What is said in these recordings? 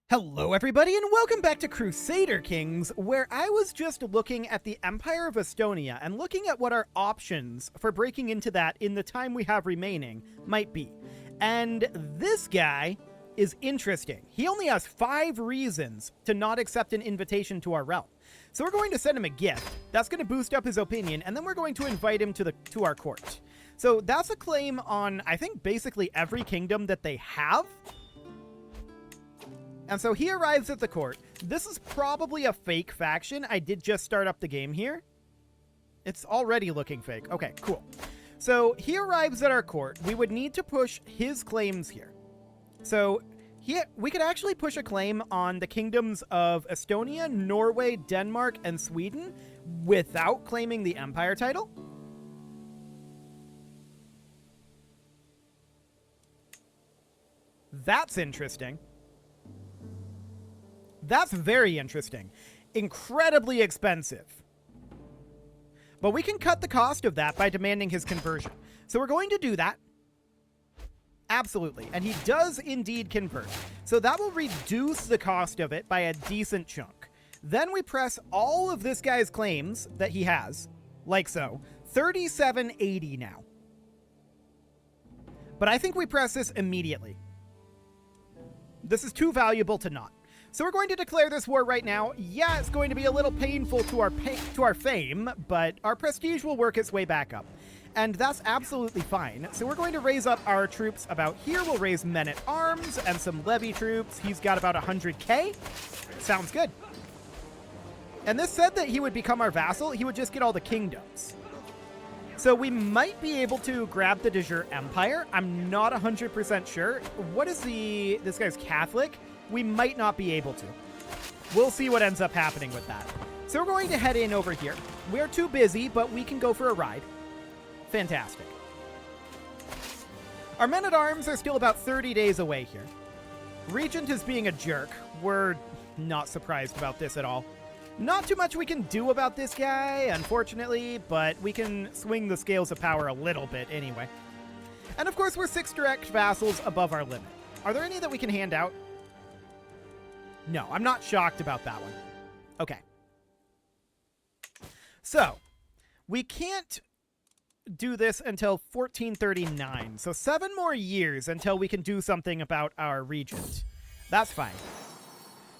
Hello everybody and welcome back to Crusader Kings, where I was just looking at the Empire of Estonia and looking at what our options for breaking into that in the time we have remaining might be. And this guy is interesting. He only has 5 reasons to not accept an invitation to our realm. So we're going to send him a gift. That's going to boost up his opinion, and then we're going to invite him to our court. So that's a claim on, I think, basically every kingdom that they have. And so he arrives at the court. This is probably a fake faction. I did just start up the game here. It's already looking fake. Okay, cool. So he arrives at our court. We would need to push his claims here. So we could actually push a claim on the kingdoms of Estonia, Norway, Denmark, and Sweden without claiming the empire title. That's interesting. That's very interesting. Incredibly expensive. But we can cut the cost of that by demanding his conversion. So we're going to do that. Absolutely. And he does indeed convert. So that will reduce the cost of it by a decent chunk. Then we press all of this guy's claims that he has, like so. 3780 now. But I think we press this immediately. This is too valuable to not. So we're going to declare this war right now. Yeah, it's going to be a little painful to our fame, but our prestige will work its way back up. And that's absolutely fine. So we're going to raise up our troops about here. We'll raise men-at-arms and some levy troops. He's got about 100k. Sounds good. And this said that he would become our vassal. He would just get all the kingdoms. So we might be able to grab the de jure empire. I'm not 100% sure. What is this guy's Catholic? We might not be able to. We'll see what ends up happening with that. So we're going to head in over here. We're too busy, but we can go for a ride. Fantastic. Our men-at-arms are still about 30 days away here. Regent is being a jerk. We're not surprised about this at all. Not too much we can do about this guy, unfortunately, but we can swing the scales of power a little bit anyway. And of course, we're 6 direct vassals above our limit. Are there any that we can hand out? No, I'm not shocked about that one. Okay. So, we can't do this until 1439. So 7 more years until we can do something about our regent. That's fine.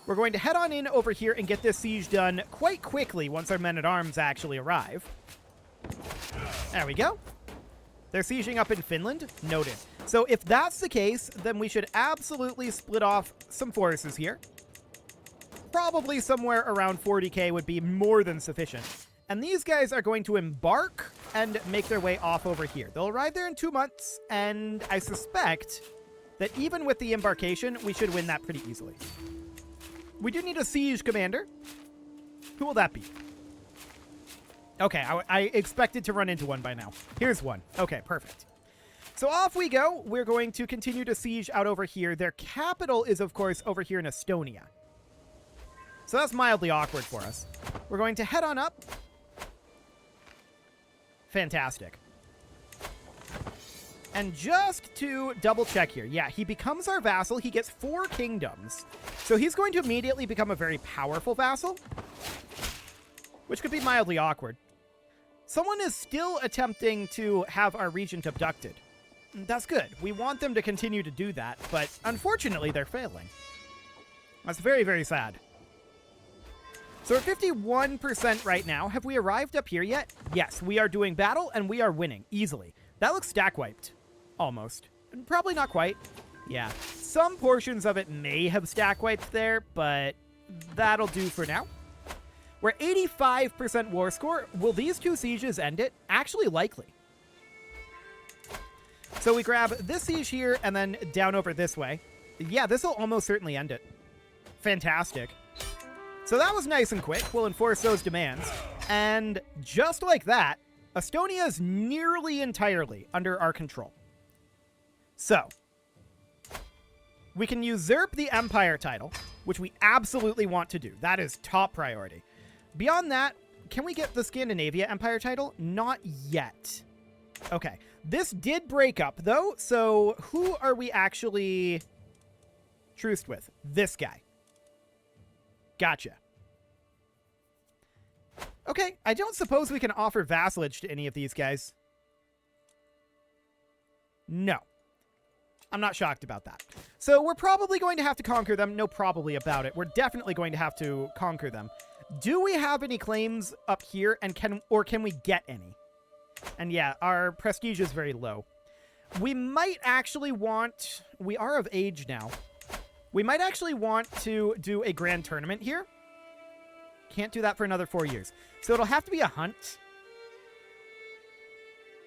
We're going to head on in over here and get this siege done quite quickly once our men-at-arms actually arrive. There we go. They're sieging up in Finland. Noted. So if that's the case, then we should absolutely split off some forces here. Probably somewhere around 40k would be more than sufficient. And these guys are going to embark and make their way off over here. They'll arrive there in 2 months, and I suspect that even with the embarkation, we should win that pretty easily. We do need a siege commander. Who will that be? Okay, I expected to run into one by now. Here's one. Okay, perfect. So off we go. We're going to continue to siege out over here. Their capital is, of course, over here in Estonia. So that's mildly awkward for us. We're going to head on up. Fantastic. And just to double check here, yeah, he becomes our vassal. He gets 4 kingdoms. So he's going to immediately become a very powerful vassal, which could be mildly awkward. Someone is still attempting to have our regent abducted. That's good. We want them to continue to do that, but unfortunately, they're failing. That's very, very sad. So we're 51% right now. Have we arrived up here yet? Yes, we are doing battle, and we are winning easily. That looks stack-wiped. Almost. Probably not quite. Yeah. Some portions of it may have stack-wiped there, but that'll do for now. We're 85% war score. Will these 2 sieges end it? Actually, likely. So we grab this siege here, and then down over this way. Yeah, this will almost certainly end it. Fantastic. So that was nice and quick. We'll enforce those demands. And just like that, Estonia is nearly entirely under our control. So, we can usurp the empire title, which we absolutely want to do. That is top priority. Beyond that, can we get the Scandinavia empire title? Not yet. Okay. This did break up, though. So, who are we actually truced with? This guy. Gotcha. Okay, I don't suppose we can offer vassalage to any of these guys. No. I'm not shocked about that. So we're probably going to have to conquer them. No probably about it. We're definitely going to have to conquer them. Do we have any claims up here, and can we get any? And yeah, our prestige is very low. We might actually want... We are of age now. We might actually want to do a grand tournament here. Can't do that for another 4 years. So it'll have to be a hunt.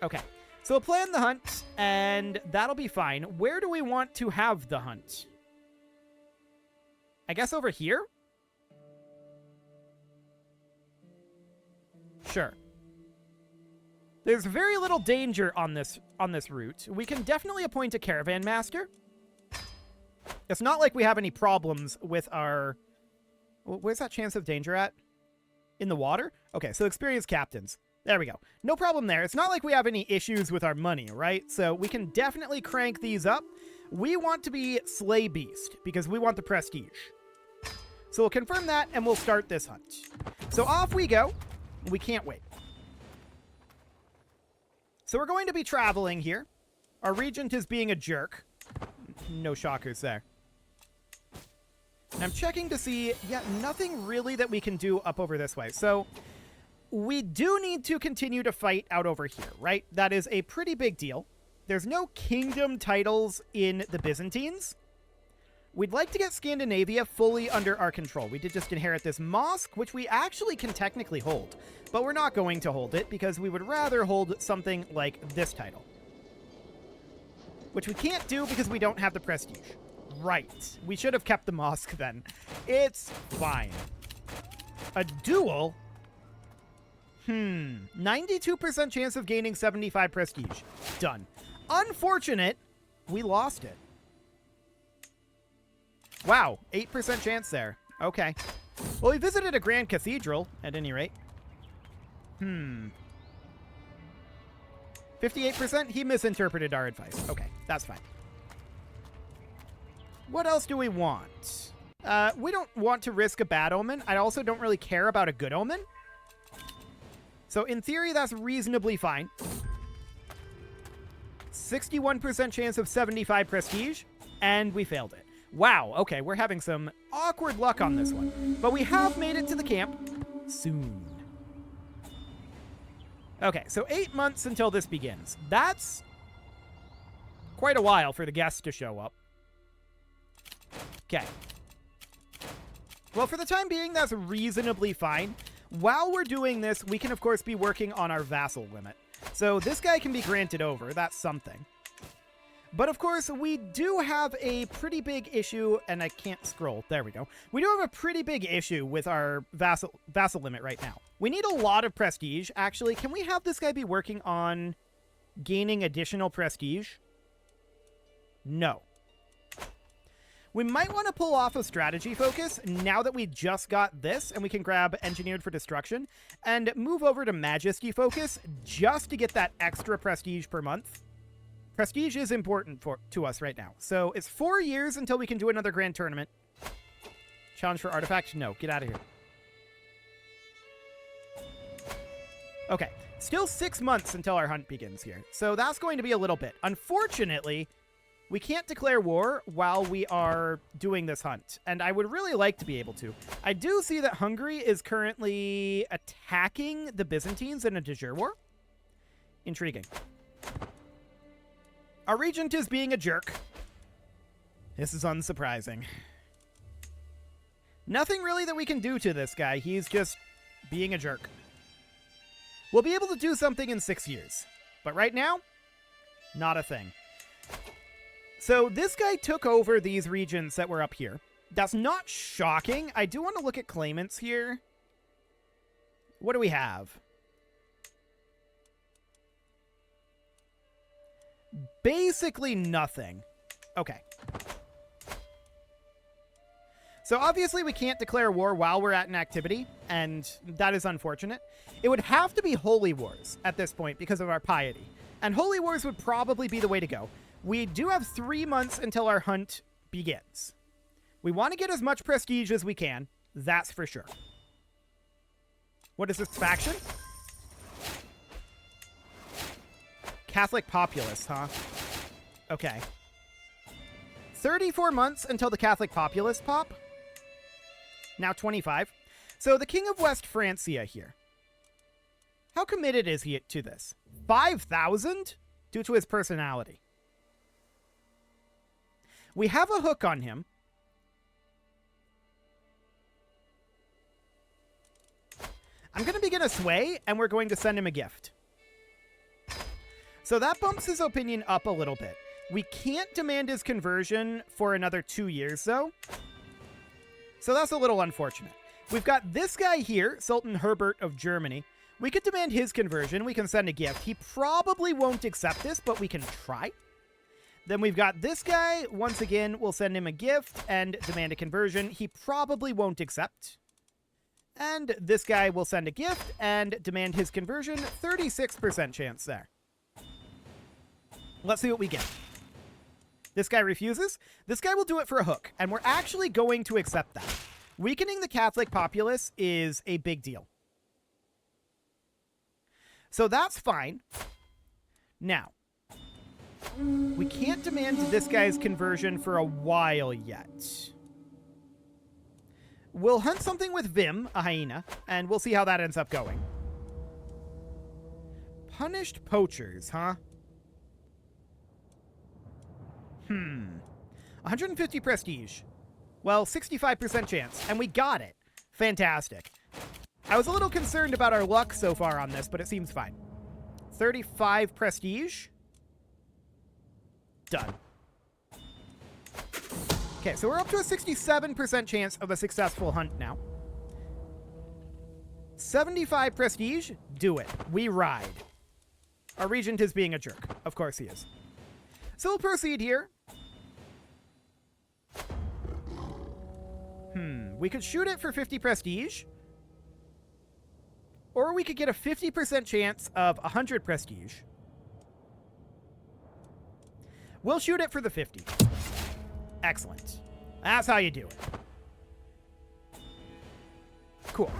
Okay. So we'll plan the hunt, and that'll be fine. Where do we want to have the hunt? I guess over here? Sure. There's very little danger on this route. We can definitely appoint a caravan master. It's not like we have any problems with our... Where's that chance of danger at? In the water? Okay, so experienced captains. There we go. No problem there. It's not like we have any issues with our money, right? So we can definitely crank these up. We want to be Slay Beast because we want the prestige. So we'll confirm that and we'll start this hunt. So off we go. We can't wait. So we're going to be traveling here. Our regent is being a jerk. No shockers there. And I'm checking to see, yeah, nothing really that we can do up over this way. So we do need to continue to fight out over here, right? That is a pretty big deal. There's no kingdom titles in the Byzantines. We'd like to get Scandinavia fully under our control. We did just inherit this mosque, which we actually can technically hold. But we're not going to hold it because we would rather hold something like this title. Which we can't do because we don't have the prestige. Right. We should have kept the mosque then. It's fine. A duel? 92% chance of gaining 75 prestige. Done. Unfortunate, we lost it. Wow, 8% chance there. Okay. Well, we visited a grand cathedral, at any rate. 58%? He misinterpreted our advice. Okay, that's fine. What else do we want? We don't want to risk a bad omen. I also don't really care about a good omen. So in theory, that's reasonably fine. 61% chance of 75 prestige, and we failed it. Wow, okay, we're having some awkward luck on this one. But we have made it to the camp soon. Okay, so 8 months until this begins. That's quite a while for the guests to show up. Okay. Well, for the time being, that's reasonably fine. While we're doing this, we can, of course, be working on our vassal limit. So this guy can be granted over. That's something. But, of course, we do have a pretty big issue, and I can't scroll. There we go. We do have a pretty big issue with our vassal limit right now. We need a lot of prestige. Actually, can we have this guy be working on gaining additional prestige? No. We might want to pull off a strategy focus now that we just got this, and we can grab Engineered for Destruction and move over to Majesty focus just to get that extra prestige per month. Prestige is important to us right now. So it's 4 years until we can do another grand tournament. Challenge for artifact? No, get out of here. Okay, still 6 months until our hunt begins here. So that's going to be a little bit. Unfortunately, we can't declare war while we are doing this hunt, and I would really like to be able to. I do see that Hungary is currently attacking the Byzantines in a de jure war. Intriguing. Our regent is being a jerk. This is unsurprising. Nothing really that we can do to this guy. He's just being a jerk. We'll be able to do something in 6 years, but right now, not a thing. So this guy took over these regions that were up here. That's not shocking. I do want to look at claimants here. What do we have? Basically nothing. Okay. So obviously we can't declare war while we're at an activity, and that is unfortunate. It would have to be holy wars at this point because of our piety. And holy wars would probably be the way to go. We do have 3 months until our hunt begins. We want to get as much prestige as we can. That's for sure. What is this faction? Catholic populace, huh? Okay. 34 months until the Catholic populace pop. Now 25. So the King of West Francia here. How committed is he to this? 5,000? Due to his personality. We have a hook on him. I'm going to begin a sway, and we're going to send him a gift. So that bumps his opinion up a little bit. We can't demand his conversion for another 2 years, though. So that's a little unfortunate. We've got this guy here, Sultan Herbert of Germany. We could demand his conversion. We can send a gift. He probably won't accept this, but we can try. Then we've got this guy. Once again, we'll send him a gift and demand a conversion. He probably won't accept. And this guy will send a gift and demand his conversion. 36% chance there. Let's see what we get. This guy refuses. This guy will do it for a hook, and we're actually going to accept that. Weakening the Catholic populace is a big deal. So that's fine. Now, we can't demand this guy's conversion for a while yet. We'll hunt something with Vim, a hyena, and we'll see how that ends up going. Punished poachers, huh? 150 prestige. Well, 65% chance, and we got it. Fantastic. I was a little concerned about our luck so far on this, but it seems fine. 35 prestige. Done. Okay, so we're up to a 67% chance of a successful hunt now. 75 prestige. Do it. We ride. Our regent is being a jerk. Of course he is. So we'll proceed here. We could shoot it for 50 prestige. Or we could get a 50% chance of 100 prestige. We'll shoot it for the 50. Excellent. That's how you do it. Cool.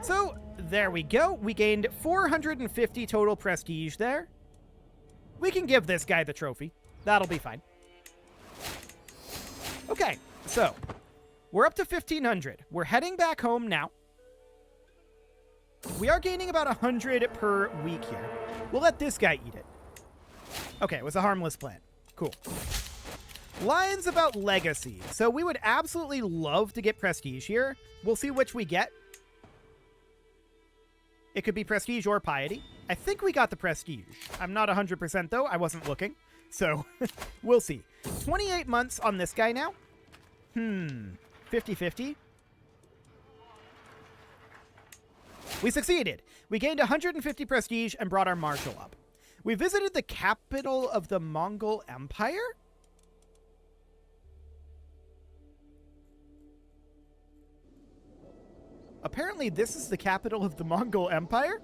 So, there we go. We gained 450 total prestige there. We can give this guy the trophy. That'll be fine. Okay, so we're up to 1,500. We're heading back home now. We are gaining about 100 per week here. We'll let this guy eat it. Okay, it was a harmless plant. Cool. Lines about legacy. So we would absolutely love to get prestige here. We'll see which we get. It could be prestige or piety. I think we got the prestige. I'm not 100% though. I wasn't looking. So we'll see. 28 months on this guy now. 50-50. We succeeded. We gained 150 prestige and brought our marshal up. We visited the capital of the Mongol Empire? Apparently this is the capital of the Mongol Empire?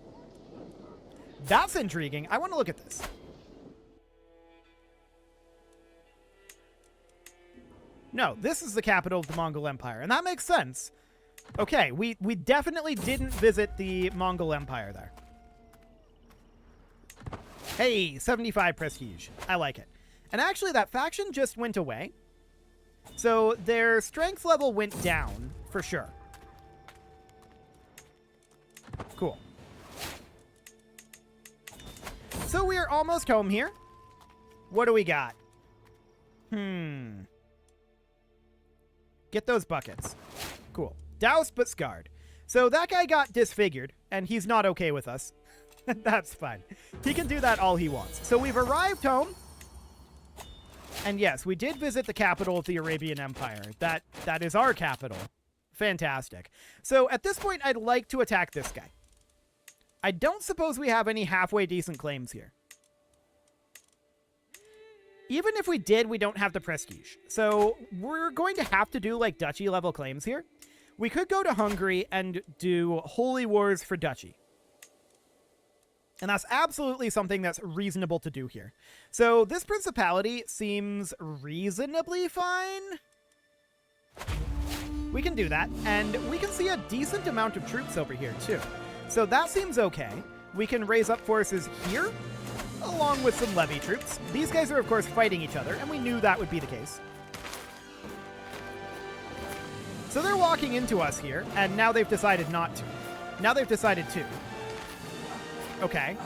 That's intriguing. I want to look at this. No, this is the capital of the Mongol Empire, and that makes sense. Okay, we definitely didn't visit the Mongol Empire there. Hey, 75 prestige. I like it. And actually, that faction just went away. So their strength level went down, for sure. Cool. So we are almost home here. What do we got? Get those buckets. Cool. Doused but scarred. So that guy got disfigured, and he's not okay with us. That's fine. He can do that all he wants. So we've arrived home. And yes, we did visit the capital of the Arabian Empire. That is our capital. Fantastic. So at this point, I'd like to attack this guy. I don't suppose we have any halfway decent claims here. Even if we did, we don't have the prestige. So we're going to have to do like duchy level claims here. We could go to Hungary and do holy wars for duchy. And that's absolutely something that's reasonable to do here. So this principality seems reasonably fine. We can do that, and we can see a decent amount of troops over here, too. So that seems okay. We can raise up forces here, along with some levy troops. These guys are, of course, fighting each other, and we knew that would be the case. So they're walking into us here, and now they've decided not to. Now they've decided to. Okay.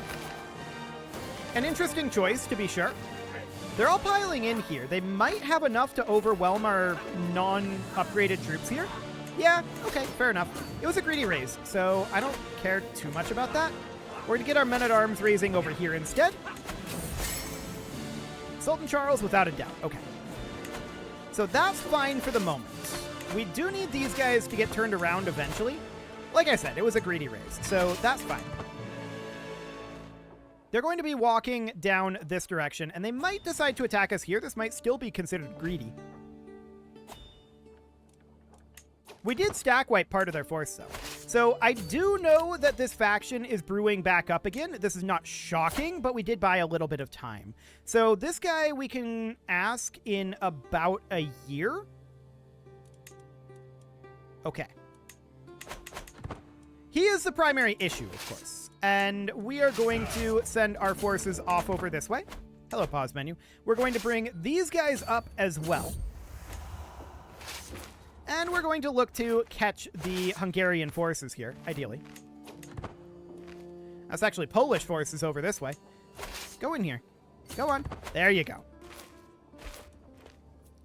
An interesting choice, to be sure. They're all piling in here. They might have enough to overwhelm our non-upgraded troops here. Yeah, okay, fair enough. It was a greedy raise, so I don't care too much about that. We're going to get our men-at-arms raising over here instead. Sultan Charles, without a doubt. Okay. So that's fine for the moment. We do need these guys to get turned around eventually. Like I said, it was a greedy raise, so that's fine. They're going to be walking down this direction, and they might decide to attack us here. This might still be considered greedy. We did stack wipe part of their force, though. So I do know that this faction is brewing back up again. This is not shocking, but we did buy a little bit of time. So this guy we can ask in about a year. Okay. He is the primary issue, of course. And we are going to send our forces off over this way. Hello, pause menu. We're going to bring these guys up as well. And we're going to look to catch the Hungarian forces here, ideally. That's actually Polish forces over this way. Go in here. Go on. There you go.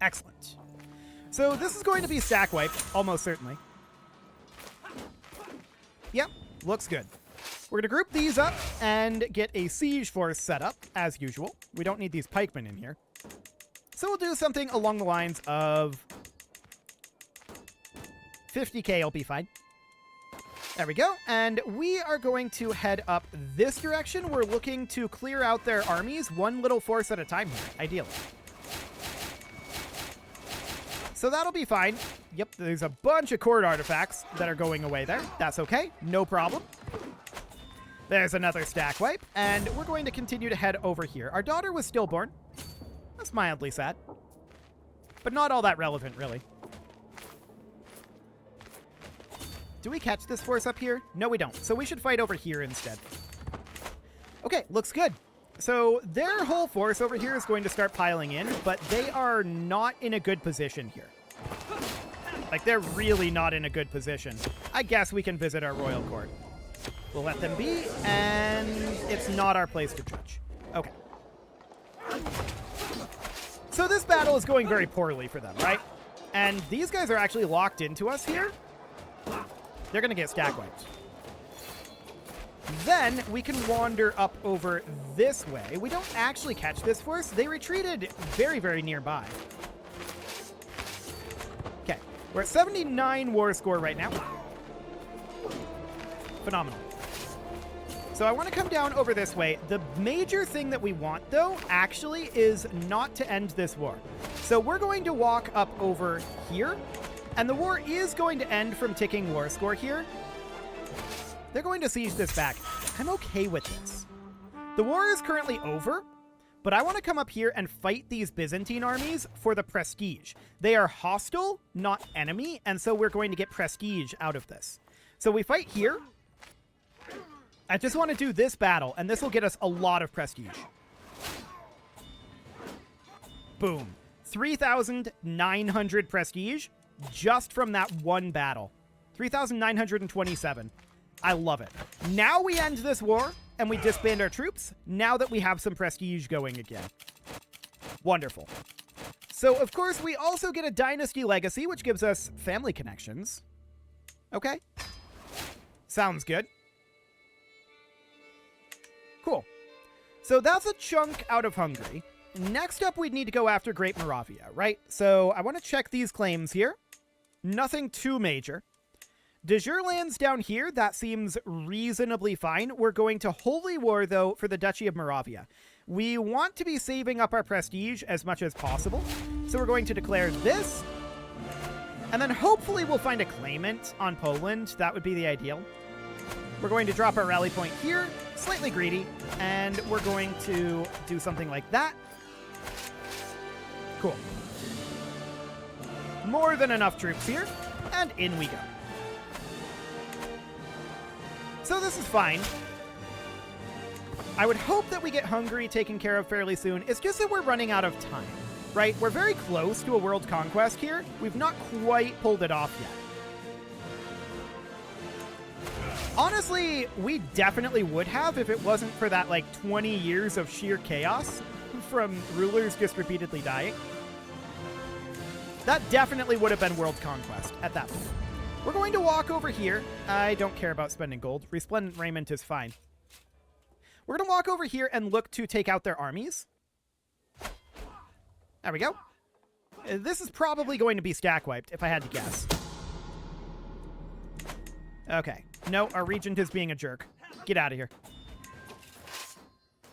Excellent. So this is going to be stack wipe, almost certainly. Yep, looks good. We're going to group these up and get a siege force set up, as usual. We don't need these pikemen in here. So we'll do something along the lines of 50k will be fine. There we go. And we are going to head up this direction. We're looking to clear out their armies one little force at a time here, ideally. So that'll be fine. Yep, there's a bunch of court artifacts that are going away there. That's okay. No problem. There's another stack wipe, and we're going to continue to head over here. Our daughter was stillborn. That's mildly sad, but not all that relevant, really. Do we catch this force up here? No, we don't. So we should fight over here instead. Okay, looks good. So their whole force over here is going to start piling in, but they are not in a good position here. Like, they're really not in a good position. I guess we can visit our royal court. We'll let them be, and it's not our place to judge. Okay. So this battle is going very poorly for them, right? And these guys are actually locked into us here. They're going to get stack wiped. Then we can wander up over this way. We don't actually catch this force. They retreated very, very nearby. Okay. We're at 79 war score right now. Phenomenal. So I want to come down over this way. The major thing that we want, though, actually is not to end this war. So we're going to walk up over here, and the war is going to end from ticking war score here. They're going to siege this back. I'm okay with this. The war is currently over, but I want to come up here and fight these Byzantine armies for the prestige. They are hostile, not enemy, and so we're going to get prestige out of this. So we fight here. I just want to do this battle, and this will get us a lot of prestige. Boom. 3,900 prestige just from that one battle. 3,927. I love it. Now we end this war, and we disband our troops, now that we have some prestige going again. Wonderful. So, of course, we also get a dynasty legacy, which gives us family connections. Okay. Sounds good. Cool. So that's a chunk out of Hungary. Next up, we'd need to go after Great Moravia, right? So I want to check these claims here. Nothing too major. De jure lands down here, that seems reasonably fine. We're going to Holy War, though, for the Duchy of Moravia. We want to be saving up our prestige as much as possible. So we're going to declare this. And then hopefully we'll find a claimant on Poland. That would be the ideal. We're going to drop our rally point here, slightly greedy, and we're going to do something like that. Cool. More than enough troops here. And in we go. So this is fine. I would hope that we get Hungary taken care of fairly soon. It's just that we're running out of time, right? We're very close to a world conquest here. We've not quite pulled it off yet. Honestly, we definitely would have if it wasn't for that, like, 20 years of sheer chaos from rulers just repeatedly dying. That definitely would have been world conquest at that point. We're going to walk over here. I don't care about spending gold. Resplendent raiment is fine. We're going to walk over here and look to take out their armies. There we go. This is probably going to be stack wiped, if I had to guess. Okay. No, our regent is being a jerk. Get out of here.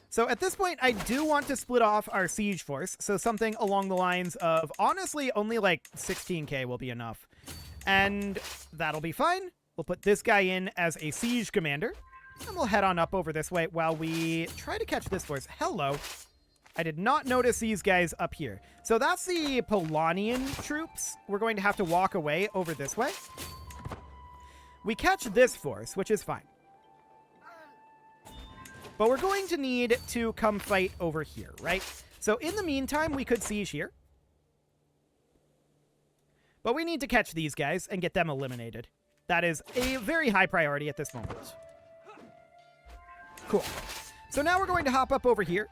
So at this point, I do want to split off our siege force. So something along the lines of, honestly, only like 16k will be enough. And that'll be fine. We'll put this guy in as a siege commander. And we'll head on up over this way while we try to catch this force. Hello. I did not notice these guys up here. So that's the Polonian troops. We're going to have to walk away over this way. We catch this force, which is fine. But we're going to need to come fight over here, right? So in the meantime, we could siege here. But we need to catch these guys and get them eliminated. That is a very high priority at this moment. Cool. So now we're going to hop up over here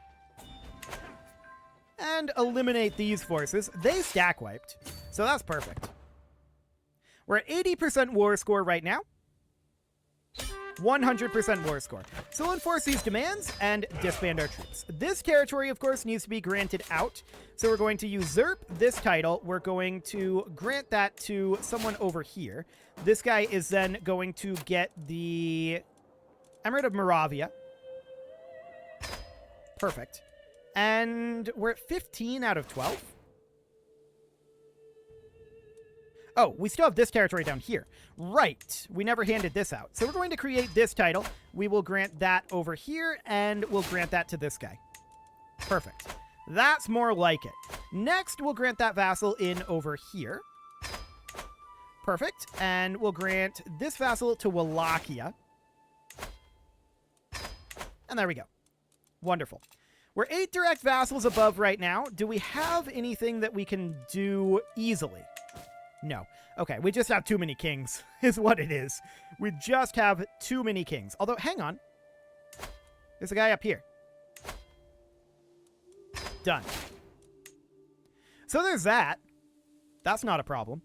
and eliminate these forces. They stack wiped, so that's perfect. We're at 80% war score right now. 100% war score. So we'll enforce these demands and disband our troops. This territory, of course, needs to be granted out. So we're going to usurp this title. We're going to grant that to someone over here. This guy is then going to get the Emirate of Moravia. Perfect. And we're at 15 out of 12. Oh, we still have this territory down here. Right. We never handed this out. So we're going to create this title. We will grant that over here, and we'll grant that to this guy. Perfect. That's more like it. Next, we'll grant that vassal in over here. Perfect. And we'll grant this vassal to Wallachia. And there we go. Wonderful. We're 8 direct vassals above right now. Do we have anything that we can do easily? No. Okay, we just have too many kings, is what it is. We just have too many kings. Although, hang on. There's a guy up here. Done. So there's that. That's not a problem.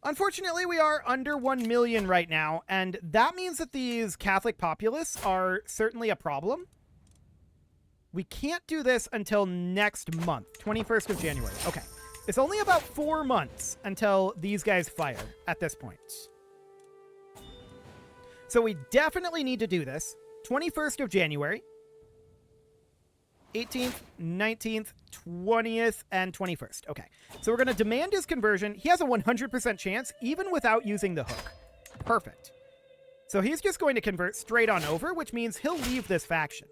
Unfortunately, we are under 1 million right now, and that means that these Catholic populists are certainly a problem. We can't do this until next month, 21st of January. Okay. It's only about 4 months until these guys fire at this point. So we definitely need to do this. 21st of January. 18th, 19th, 20th, and 21st. Okay. So we're going to demand his conversion. He has a 100% chance, even without using the hook. Perfect. So he's just going to convert straight on over, which means he'll leave this faction.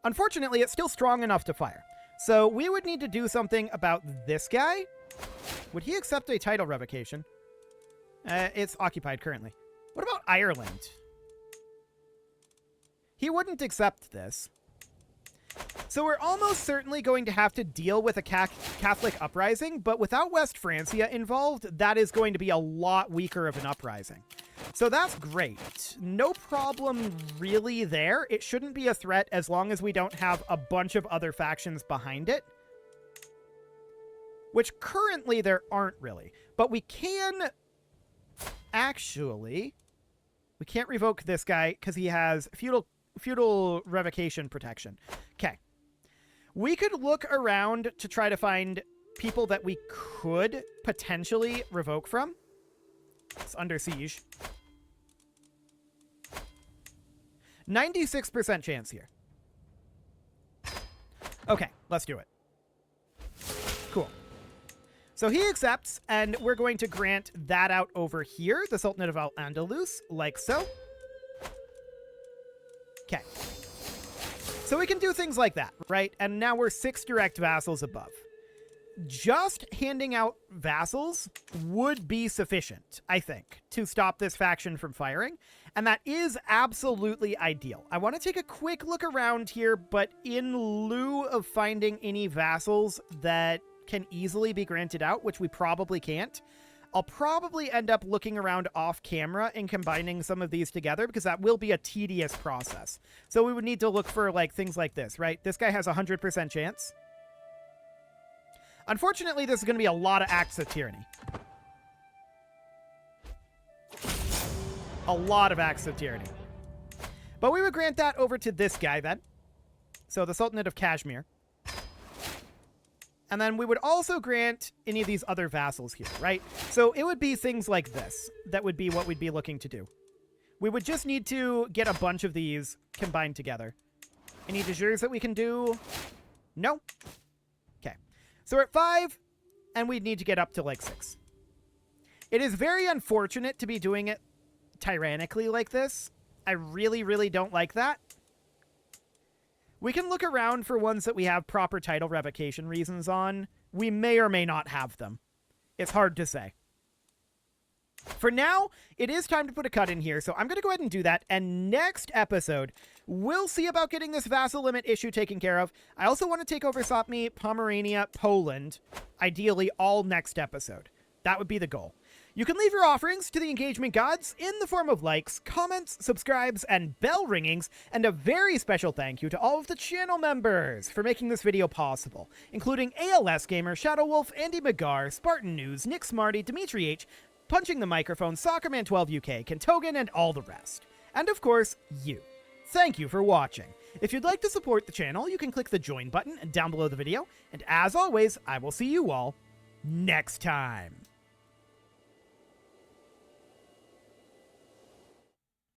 Unfortunately, it's still strong enough to fire. So we would need to do something about this guy. Would he accept a title revocation? It's occupied currently. What about Ireland? He wouldn't accept this. So we're almost certainly going to have to deal with a Catholic uprising, but without West Francia involved, that is going to be a lot weaker of an uprising. So that's great. No problem really there. It shouldn't be a threat as long as we don't have a bunch of other factions behind it. Which currently there aren't really. But we can actually... We can't revoke this guy because he has feudal revocation protection. Okay. We could look around to try to find people that we could potentially revoke from. It's under siege. 96% chance here. Okay, let's do it. Cool. So he accepts, and we're going to grant that out over here, the Sultanate of Al-Andalus, like so. Okay. So we can do things like that, right? And now we're 6 direct vassals above. just handing out vassals would be sufficient, I think, to stop this faction from firing. And that is absolutely ideal. I want to take a quick look around here, but in lieu of finding any vassals that can easily be granted out, which we probably can't, I'll probably end up looking around off camera and combining some of these together, because that will be a tedious process. So we would need to look for like things like this, right? This guy has a 100% chance. Unfortunately, this is going to be a lot of acts of tyranny. A lot of acts of tyranny. But we would grant that over to this guy then. So the Sultanate of Kashmir. And then we would also grant any of these other vassals here, right? So it would be things like this that would be what we'd be looking to do. We would just need to get a bunch of these combined together. Any de jures that we can do? No? Okay. So we're at 5, and we'd need to get up to like 6. It is very unfortunate to be doing it tyrannically like this. I really, really don't like that. We can look around for ones that we have proper title revocation reasons on. We may or may not have them. It's hard to say. For now, it is time to put a cut in here, so I'm going to go ahead and do that, and next episode, we'll see about getting this vassal limit issue taken care of. I also want to take over Sapmi, Pomerania, Poland, ideally all next episode. That would be the goal. You can leave your offerings to the engagement gods in the form of likes, comments, subscribes, and bell ringings, and a very special thank you to all of the channel members for making this video possible, including ALS Gamer, Shadow Wolf, Andy McGar, Spartan News, Nick Smarty, Dimitri H, Punching the Microphone, Soccerman12 UK, Kentogan, and all the rest. And of course, you. Thank you for watching. If you'd like to support the channel, you can click the join button down below the video, and as always, I will see you all next time.